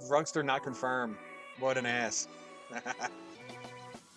Rugster not confirmed. What an ass.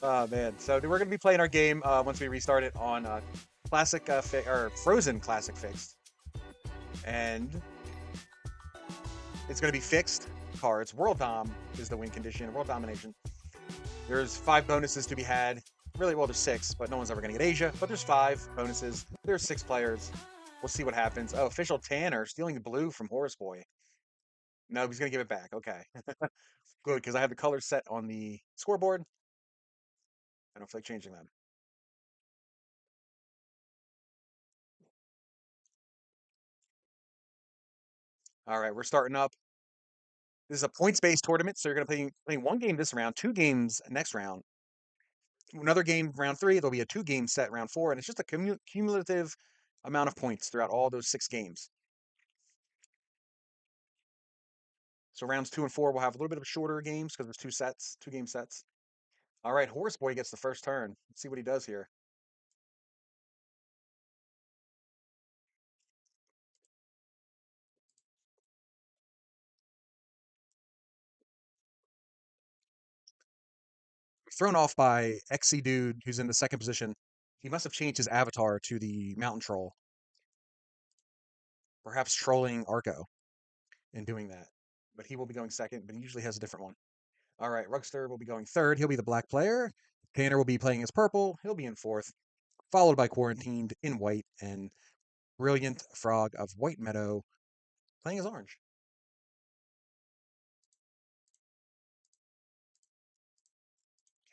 Oh man. So we're gonna be playing our game once we restart it on classic or frozen classic fixed, and it's gonna be fixed cards. World Dom is the win condition. World domination. There's 5 bonuses to be had. Really, well, there's 6, but no one's ever gonna get Asia. But there's 5 bonuses. There's 6 players. We'll see what happens. Oh, official Tanner stealing the blue from Horse Boy. No, he's gonna give it back. Okay, good, because I have the colors set on the scoreboard. I don't feel like changing them. All right, we're starting up. This is a points-based tournament, so you're going to play 1 game this round, 2 games next round, another game round 3. There'll be a 2-game set round 4, and it's just a cumulative amount of points throughout all those 6 games. So rounds 2 and 4 will have a little bit of shorter games because there's 2 sets, 2-game sets. All right, Horse Boy gets the first turn. Let's see what he does here. Thrown off by XC Dude, who's in the second position. He must have changed his avatar to the Mountain Troll, perhaps trolling Arco in doing that. But he will be going second, but he usually has a different one. All right, Rugster will be going third. He'll be the black player. Tanner will be playing as purple. He'll be in fourth, followed by Quarantined in white and Brilliant Frog of White Meadow playing as orange.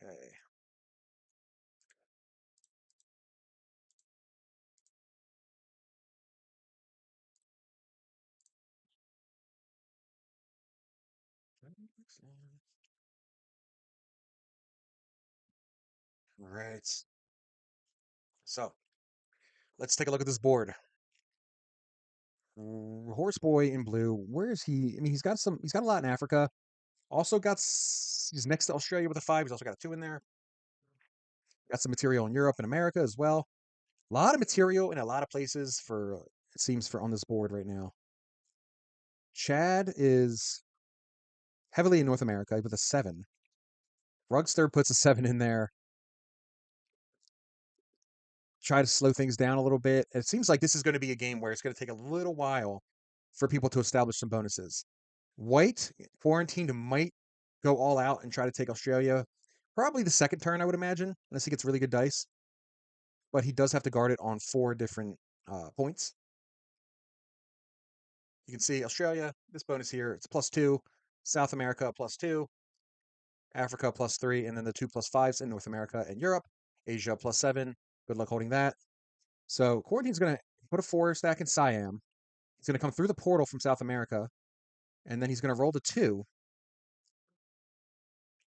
Okay. Right. So let's take a look at this board. Horse Boy in blue. Where is he? I mean, he's got some. He's got a lot in Africa. Also got. He's next to Australia with a 5. He's also got a 2 in there. Got some material in Europe and America as well. A lot of material in a lot of places for it seems for on this board right now. Chad is heavily in North America with a 7. Rugster puts a 7 in there. Try to slow things down a little bit. It seems like this is going to be a game where it's going to take a little while for people to establish some bonuses. White, Quarantined, might go all out and try to take Australia. Probably the second turn, I would imagine, unless he gets really good dice. But he does have to guard it on 4 different points. You can see Australia, this bonus here, it's +2. South America, +2. Africa, +3. And then the 2+5s in North America and Europe. Asia, +7. Good luck holding that. So Quarantine's going to put a 4 stack in Siam. He's going to come through the portal from South America, and then he's going to roll the 2.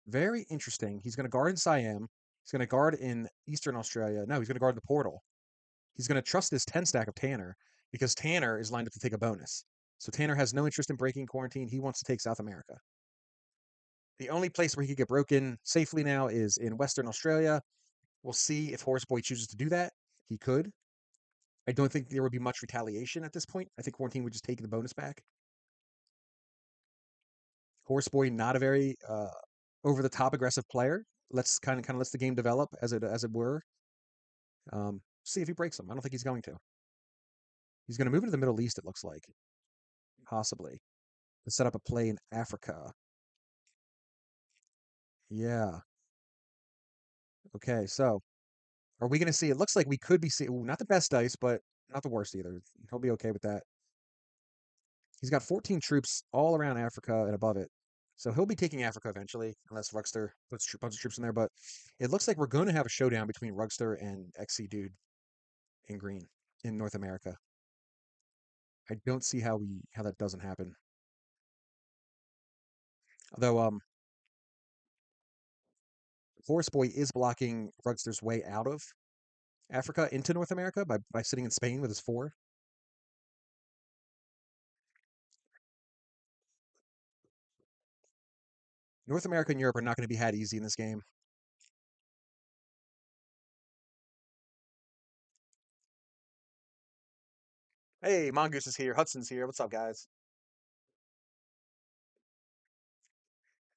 Very interesting. He's going to guard in Siam. He's going to guard in Eastern Australia. No, he's going to guard the portal. He's going to trust this 10 stack of Tanner because Tanner is lined up to take a bonus. So Tanner has no interest in breaking Quarantine. He wants to take South America. The only place where he could get broken safely now is in Western Australia. We'll see if Horseboy chooses to do that. He could. I don't think there would be much retaliation at this point. I think Quarantine would just take the bonus back. Horseboy, not a very over the top aggressive player. Let's kind of lets the game develop as it were. See if he breaks them. I don't think he's going to. He's going to move into the Middle East. It looks like possibly to set up a play in Africa. Yeah. Okay. So are we going to see? It looks like we could be seeing not the best dice, but not the worst either. He'll be okay with that. He's got 14 troops all around Africa and above it. So he'll be taking Africa eventually, unless Rugster puts a bunch of troops in there. But it looks like we're going to have a showdown between Rugster and XC Dude in green in North America. I don't see how that doesn't happen. Although Forest Boy is blocking Rugster's way out of Africa into North America by sitting in Spain with his 4. North America and Europe are not going to be had easy in this game. Hey, Mongoose is here. Hudson's here. What's up, guys?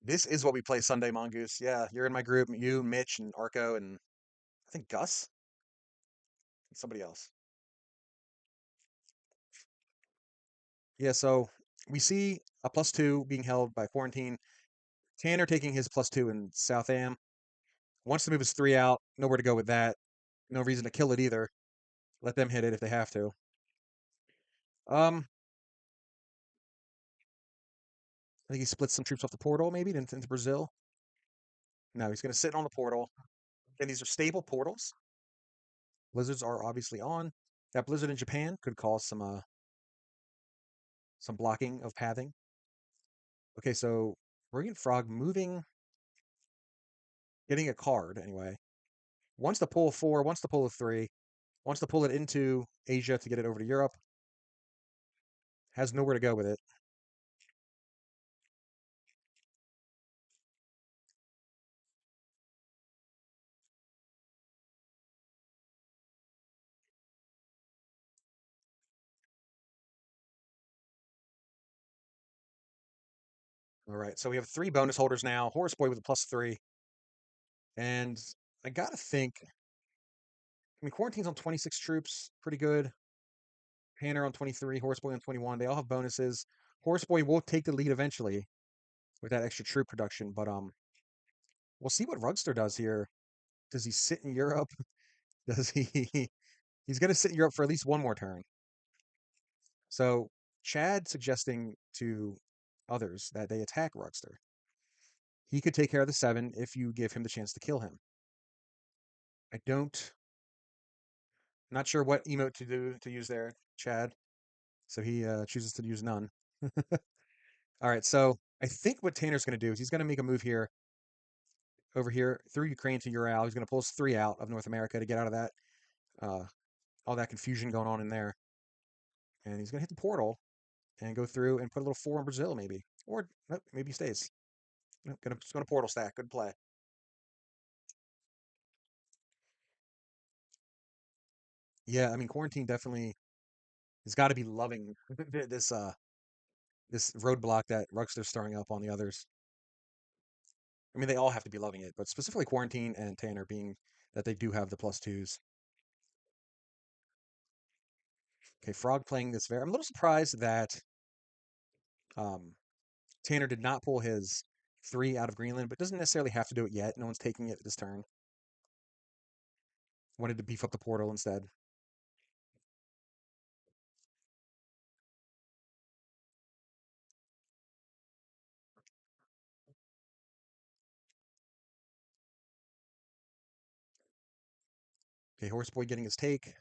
This is what we play Sunday, Mongoose. Yeah, you're in my group. You, Mitch, and Arco, and I think Gus and somebody else. Yeah, so we see a +2 being held by Quarantine. Tanner taking his +2 in South Am. Wants to move his 3 out. Nowhere to go with that. No reason to kill it either. Let them hit it if they have to. Um, I think he splits some troops off the portal, maybe, into Brazil. No, he's going to sit on the portal. And these are stable portals. Blizzards are obviously on. That blizzard in Japan could cause some blocking of pathing. Okay, so Brilliant Frog moving, getting a card anyway. Wants to pull 4, wants to pull a 3, wants to pull it into Asia to get it over to Europe. Has nowhere to go with it. All right, so we have 3 bonus holders now. Horse Boy with a +3. And I gotta think, I mean, Quarantine's on 26 troops, pretty good. Tanner on 23, Horseboy on 21. They all have bonuses. Horseboy will take the lead eventually with that extra troop production, but we'll see what Rugster does here. Does he sit in Europe? Does he? He's going to sit in Europe for at least one more turn. So Chad suggesting to others that they attack Rugster. He could take care of the 7 if you give him the chance to kill him. I don't. Not sure what emote to use there, Chad. So he chooses to use none. All right, so I think what Tanner's going to do is he's going to make a move here, over here through Ukraine to Ural. He's going to pull his 3 out of North America to get out of that, uh, all that confusion going on in there. And he's going to hit the portal and go through and put a little 4 in Brazil, maybe. Or nope, maybe he stays. Nope, just going to portal stack. Good play. Yeah, I mean, Quarantine definitely has got to be loving this roadblock that Ruxter's throwing up on the others. I mean, they all have to be loving it, but specifically Quarantine and Tanner being that they do have the +2s. Okay, Frog playing this very. I'm a little surprised that um, Tanner did not pull his 3 out of Greenland, but doesn't necessarily have to do it yet. No one's taking it this turn. Wanted to beef up the portal instead. Okay, Horseboy getting his take.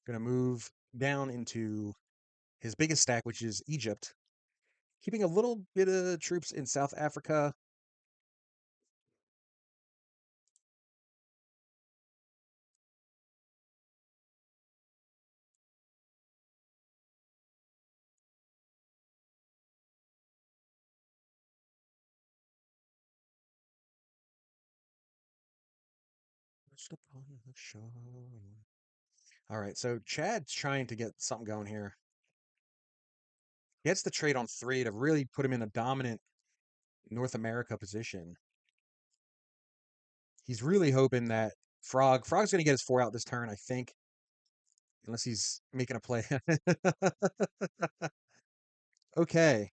Gonna move down into his biggest stack, which is Egypt. Keeping a little bit of troops in South Africa. All right, so Chad's trying to get something going here. He gets the trade on 3 to really put him in a dominant North America position. He's really hoping that Frog's going to get his 4 out this turn, I think, unless he's making a play. Okay,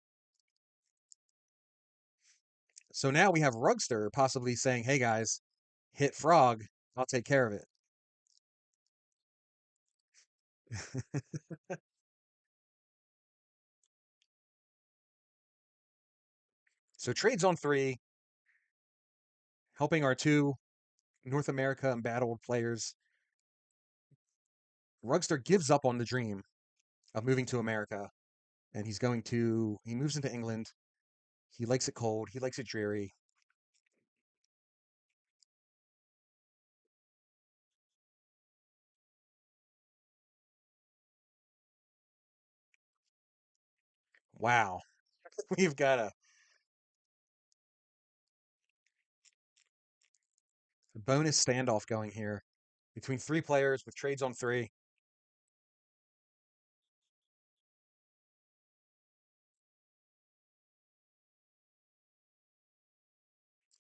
so now we have Rugster possibly saying, "Hey guys, hit Frog. I'll take care of it." So trades on 3, helping our 2 North America embattled players. Rugster gives up on the dream of moving to America, and he moves into England. He likes it cold. He likes it dreary. Wow, we've got a bonus standoff going here between 3 players with trades on 3.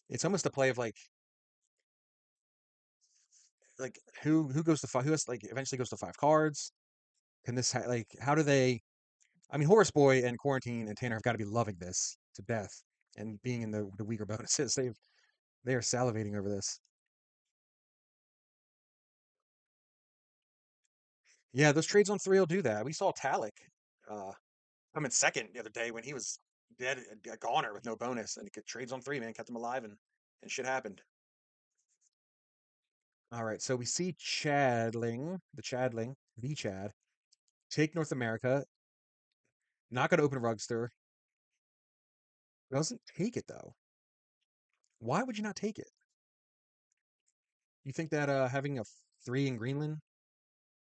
It's almost a play of like who goes to five, who has like eventually goes to five cards. Can this like how do they? I mean, Horse Boy and Quarantine and Tanner have got to be loving this to death and being in the weaker bonuses. They are salivating over this. Yeah, those trades on three will do that. We saw Talik uh, come in second the other day when he was dead, a goner with no bonus, and he could trades on three, man, kept him alive, and shit happened. All right, so we see the Chad, take North America, not going to open Rugster, doesn't take it though. Why would you not take it? You think that having a three in Greenland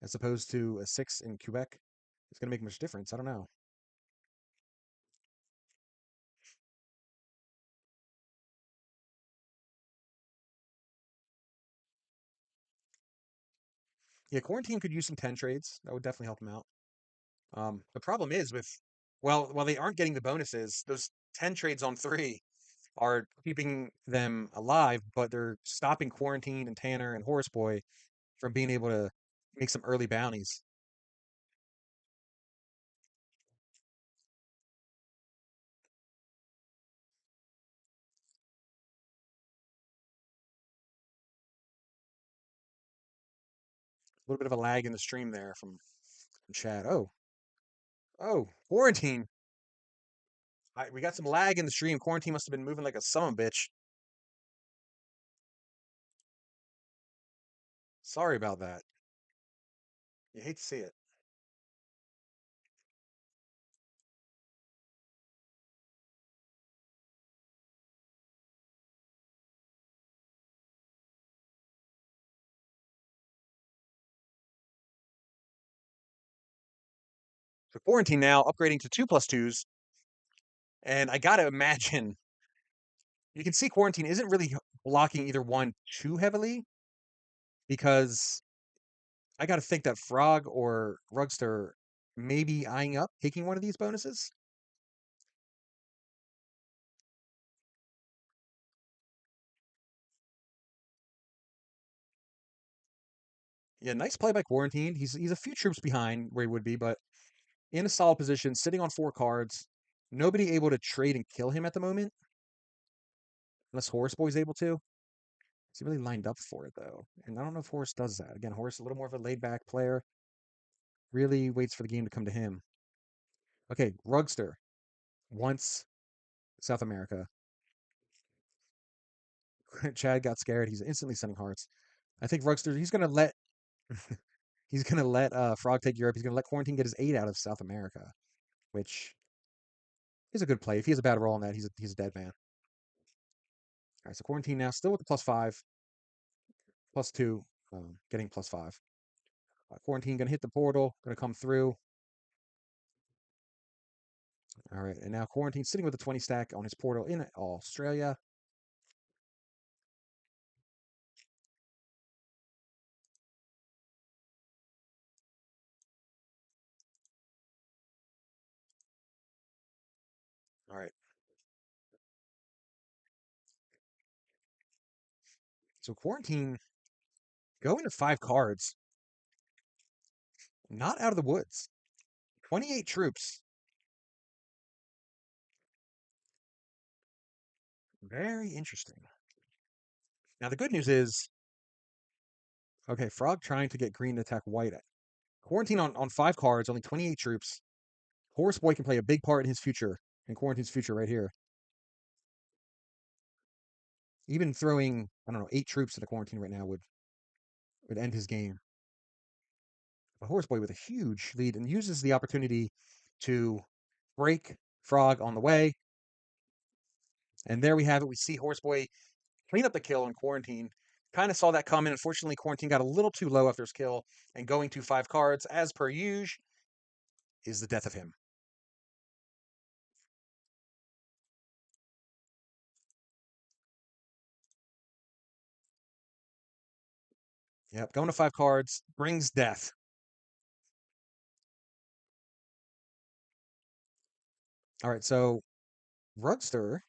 as opposed to a six in Quebec is going to make much difference? I don't know. Yeah, Quarantine could use some 10 trades. That would definitely help him out. The problem is with, well, while they aren't getting the bonuses, those 10 trades on three are keeping them alive, but they're stopping Quarantine and Tanner and Horseboy from being able to make some early bounties. A little bit of a lag in the stream there from Chad. Oh, Quarantine. We got some lag in the stream. Quarantine must have been moving like a son of a bitch. Sorry about that. You hate to see it. So Quarantine now upgrading to 2+2s. And I got to imagine, you can see Quarantine isn't really blocking either one too heavily because I got to think that Frog or Rugster may be eyeing up taking one of these bonuses. Yeah, nice play by Quarantine. He's a few troops behind where he would be, but in a solid position, sitting on four cards. Nobody able to trade and kill him at the moment, unless Horse Boy's able to. Is he really lined up for it though? And I don't know if Horse does that. Again, Horse a little more of a laid back player. Really waits for the game to come to him. Okay, Rugster wants South America. Chad got scared. He's instantly sending hearts. I think Rugster he's gonna let Frog take Europe. He's gonna let Quarantine get his 8 out of South America, which is a good play. If he has a bad roll on that, he's a dead man. All right, so Quarantine now still with the +5, +2, getting +5. Quarantine gonna hit the portal, gonna come through. All right, and now Quarantine sitting with a 20 stack on his portal in Australia. All right. So Quarantine going to 5 cards, not out of the woods. 28 troops. Very interesting. Now the good news is, okay, Frog trying to get green to attack white. Quarantine on 5 cards, only 28 troops. Horseboy can play a big part in his future, in Quarantine's future right here. Even throwing, I don't know, 8 troops into Quarantine right now would end his game. But Horseboy with a huge lead and uses the opportunity to break Frog on the way. And there we have it. We see Horseboy clean up the kill in Quarantine. Kind of saw that coming. Unfortunately, Quarantine got a little too low after his kill, and going to 5 cards, as per usual, is the death of him. Yep, going to 5 cards brings death. All right, so Rugster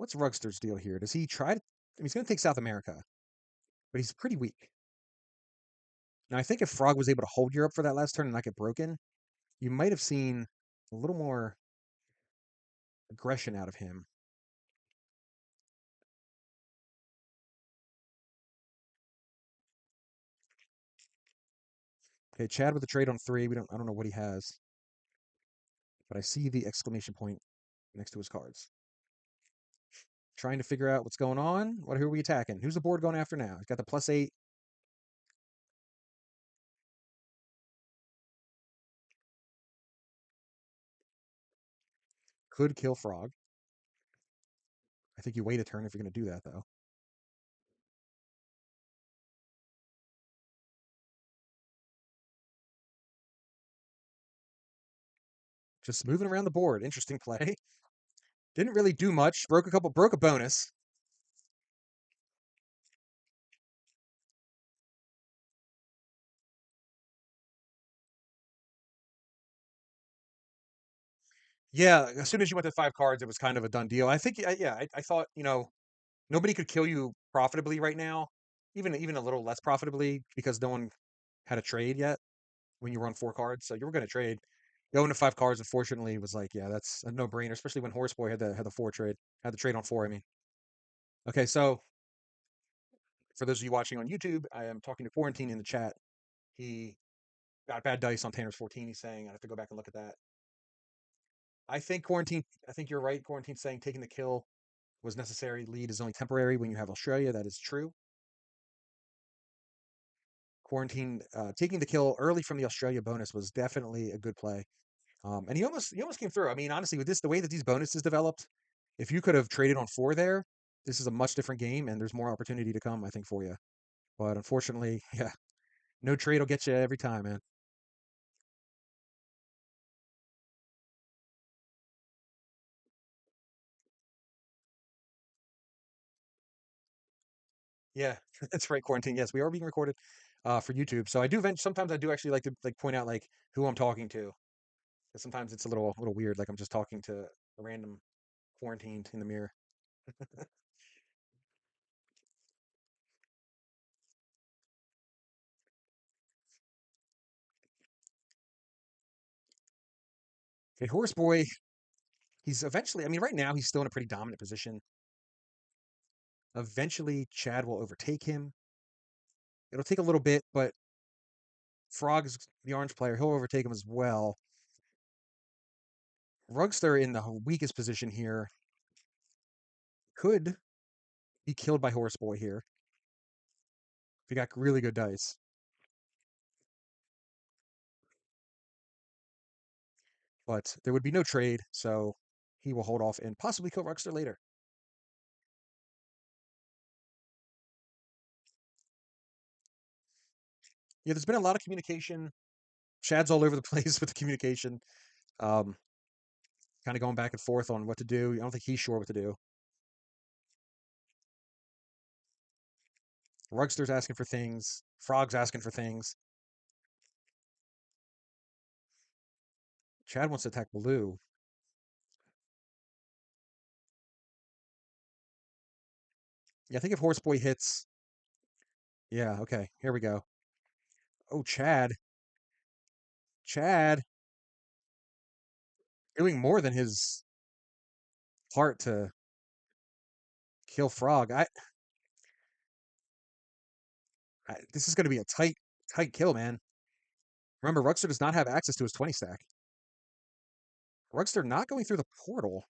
What's Rugster's deal here? Does he try to? I mean, he's going to take South America, but he's pretty weak. Now, I think if Frog was able to hold Europe for that last turn and not get broken, you might have seen a little more aggression out of him. Okay, Chad with the trade on 3. I don't know what he has, but I see the exclamation point next to his cards. Trying to figure out what's going on. Who are we attacking? Who's the board going after now? He's got the +8. Could kill Frog. I think you wait a turn if you're going to do that, though. Just moving around the board. Interesting play. Didn't really do much. Broke a bonus. Yeah, as soon as you went to 5 cards, it was kind of a done deal. I think, yeah, I thought, nobody could kill you profitably right now, even a little less profitably because no one had a trade yet when you were on 4 cards. So you were going to trade. Going to 5 cards, unfortunately, was like, yeah, that's a no-brainer, especially when Horseboy had the 4 trade, had the trade on 4. I mean, okay, so for those of you watching on YouTube, I am talking to Quarantine in the chat. He got bad dice on Tanner's 14. He's saying I have to go back and look at that. I think Quarantine. I think you're right. Quarantine saying taking the kill was necessary. Lead is only temporary when you have Australia. That is true. Quarantine taking the kill early from the Australia bonus was definitely a good play. And he almost came through. I mean, honestly, with the way that these bonuses developed, if you could have traded on 4 there, this is a much different game, and there's more opportunity to come, I think, for you. But unfortunately, yeah, no trade will get you every time, man. Yeah, that's right. Quarantine. Yes, we are being recorded for YouTube. So I do sometimes I do actually like to point out who I'm talking to. 'Cause sometimes it's a little weird, like I'm just talking to a random quarantined in the mirror. Okay, Horse Boy, he's eventually, I mean, right now he's still in a pretty dominant position. Eventually, Chad will overtake him. It'll take a little bit, but Frog's the orange player. He'll overtake him as well. Rugster in the weakest position here could be killed by Horse Boy here. If he got really good dice. But there would be no trade, so he will hold off and possibly kill Rugster later. Yeah, there's been a lot of communication. Chad's all over the place with the communication. Um, kind of going back and forth on what to do. I don't think he's sure what to do. Rugster's asking for things. Frog's asking for things. Chad wants to attack blue. Yeah, I think if Horseboy hits. Yeah, okay. Here we go. Oh, Chad. Chad doing more than his part to kill Frog. This is going to be a tight kill, man. Remember, Rugster does not have access to his 20 stack. Rugster not going through the portal.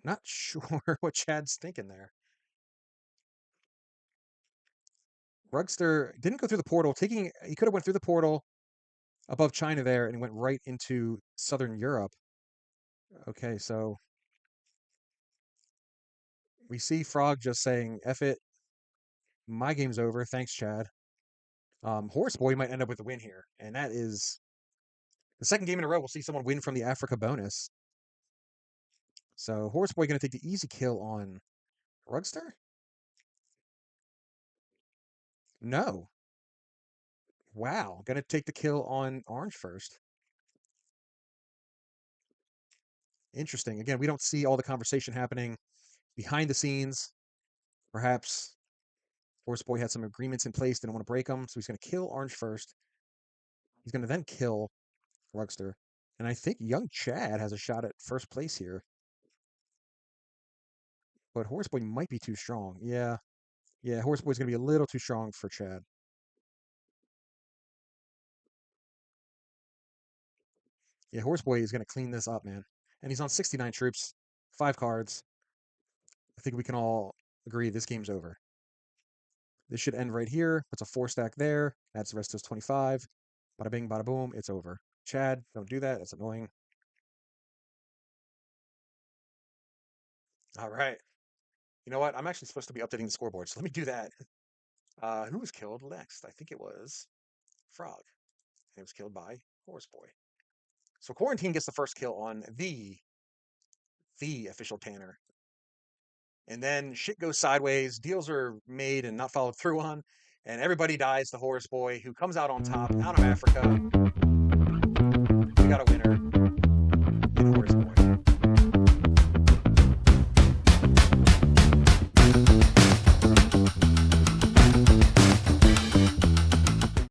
Not sure what Chad's thinking there. Rugster didn't go through the portal. He could have went through the portal above China there and went right into Southern Europe. Okay, so we see Frog just saying, F it, my game's over. Thanks, Chad. Horseboy might end up with the win here. And that is the second game in a row we'll see someone win from the Africa bonus. So Horseboy going to take the easy kill on Rugster? No. Wow. Going to take the kill on Orange first. Interesting. Again, we don't see all the conversation happening behind the scenes. Perhaps Horse Boy had some agreements in place, didn't want to break them, so he's going to kill Orange first. He's going to then kill Rugster. And I think young Chad has a shot at first place here. But Horse Boy might be too strong. Yeah. Yeah, Horse Boy's going to be a little too strong for Chad. Yeah, Horse Boy is going to clean this up, man. And he's on 69 troops, 5 cards. I think we can all agree this game's over. This should end right here. Puts a 4 stack there. Adds the rest to his 25. Bada bing, bada boom. It's over. Chad, don't do that. That's annoying. All right. You know what? I'm actually supposed to be updating the scoreboard, so let me do that. Who was killed next? I think it was Frog. And it was killed by Horse Boy. So Quarantine gets the first kill on the official Tanner. And then shit goes sideways. Deals are made and not followed through on. And everybody dies to Horse Boy, who comes out on top, out of Africa.